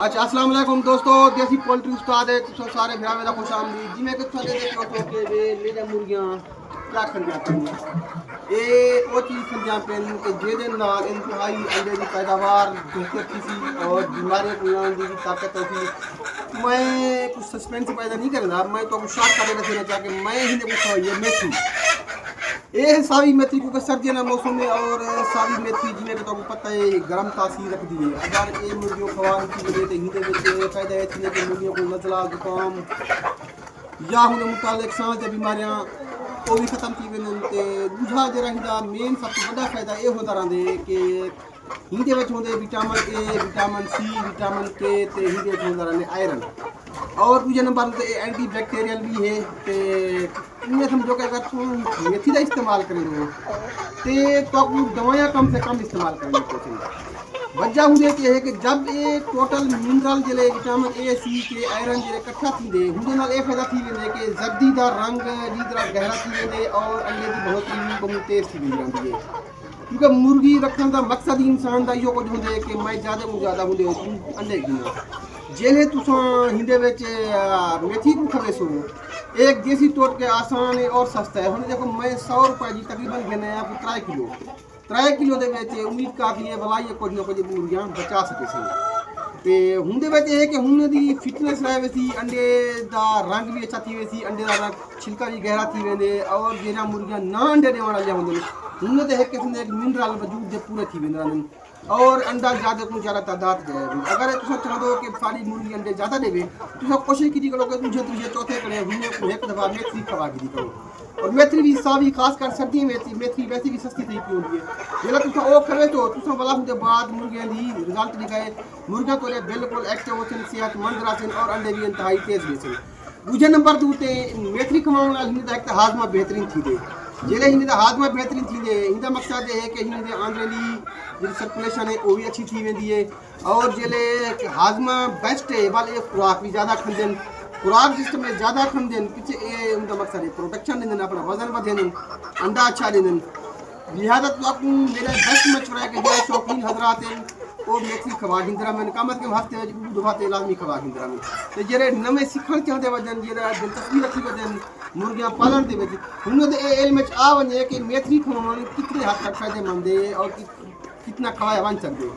अच्छा अस्सलाम वालेकुम दोस्तों, देसी पोल्ट्री उस्ताद है तो सारे भरा मेरा खुश आमदीद जी। मैं कितना दे देते हो तो के वे मेरे मुर्गियां क्या कर जाते हैं ये वो चीज़ कर जाते हैं कि जे दिन ना इंतहाई अंडे की पैदावार बेहतर थी और बीमारियों को आने की ताकत होती। मैं कुछ सस्पेंस पैदा नहीं करना, मैं तो शॉर्ट कर देना चाह के मैं ही ने पूछा ये मेथी ये सावी मेथी को सर्दियों के मौसम में और सावी मेथी जिन्हें तो पता है गर्म तासीर रखती है। अगर ये मुर्गियों खवान की वजह से हिंदे फायदा है कि मुर्गियों को नजला जुकाम या उन मुतालिक सांस बीमारियां वो भी खत्म थी वे। दूसरा जरा मेन सब तो बड़ा फायदा ये होता रहा कि हिंदे में होंगे vitamin A, vitamin C, vitamin K ते हिंदे में होता रहा आयरन और दूजे नंबर तो एंटी बैक्टीरियल भी है। तो इन्हें समझो कि अगर तुम मेथी का इस्तेमाल करेंगे तो आपको दवाइयाँ कम से कम इस्तेमाल करनी चाहिए। वजह होंगे कि है कि जब ये टोटल मिनरल जले विटामिन ए, सी के आयरन जले इकट्ठा थी उनके नाल ये फायदा थी वेंदे कि जर्दीदार रंग जी तरह गहरा थी वेंदे और अंडे की बढ़ोतरी बहुत तेज थी वेंदी है। क्योंकि मुर्गी रखने का मकसद ही इंसान का इो कुछ होंगे कि मैं ज़्यादा को ज़्यादा होंगे अंडे गिना जेले तुसा हिंदे विच मेथी को खवे सो एक देसी तौर के आसान है और सस्ता है। हम देखो मैं 100 रुपए की तकरीबन घेने आपको 3 किलो दे उम्मीद काफ़ी है भला ये कुछ ना कुछ मुर्गियां बचा सके सी। हुंदे विच है कि हुन दी फिटनेस रहे वैसी अंडे दा रंग भी अच्छा थी वैसी अंडे दा रंग छिलका भी गहरा थी वेंदे और जेरा मुर्गियां ना अंडे देने वाला होंगे हुन ते एक किस्म के मिनरल वजूद दे पूरे थी वेंदा और अंडा ज़्यादा को ज़्यादा तादाद दे। अगर तुम चाहो कि सारी मुर्गी अंडे ज़्यादा देवे तो कोशिश की करो कि दूसरे तीसरे चौथे करे हुने को एक दफ़ा मेथी खवा की करो और मेथी भी सावी खासकर सर्दी में मेथी वैसे भी सस्ती थी पी होंगी है जो तुम वो करे तो तुम भला होंगे बाद मुर्गियों की रिजल्ट दिखाए मुर्गियां तो बिल्कुल एक्टिव होते सेहतमंद रहते और अंडे भी इंतहाई तेज बेचन। दूजे नंबर ते मेथी खवाने एक हाजमा बेहतरीन थी दे जेले हिंदे हाजमा बेहतरीन थी दे इनका मकसद है कि हिंदे आंदे जी सर्कुलेशन है वो भी अच्छी थी वेंदी है और जेले हाजमा बेस्ट है वाले खुराक भी ज़्यादा खंदन खुराक सिस्टम में ज़्यादा खंदन पीछे ये उनका मकसद है प्रोटेक्शन देन अपना वजन बढ़ेन अंडा अच्छा देन। लिहाजा तो आपको मेरा बेस्ट मशवरा है कि जो शौकीन हजरात हैं वो मेथी खवा हिंदरा में कम अज कम हफ्ते दफा लाजमी खवा हिंदरा में तो जेरे नवे सीखण चाहते वजन जेरा दिलचस्पी रखी वजन मुर्गियां पालन के हुन इल्म आ वने कि मेथी खवाने कितने हद तक फायदेमंद है और कितना खवाया वन सकते।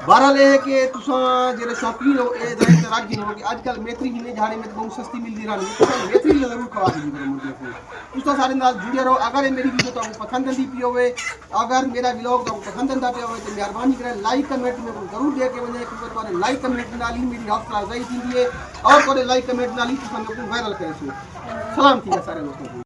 बहरहाल है कि तुसा जेरे शौकीन हो ये रागीन हो कि आजकल मेथी हिने झाड़े में बहुत सस्ती मिलती रही मेथी जरूर खवा दीजिए मुर्गियों को तुसा सारे नाल जुड़े रहो। अगर ये मेरी वीडियो तुमको पसंद आती पी हो अगर मेरा व्लॉग तुमको पसंद आता पे हो तो मेहरबानी करें लाइक कमेंट में जरूर दे के वजह क्योंकि लाइक कमेंट नाल ही मेरी हौसला अफजाई थी है और लाइक कमेंट नाल ही तुसा वायरल करे सलाम थी सारे दोस्तों।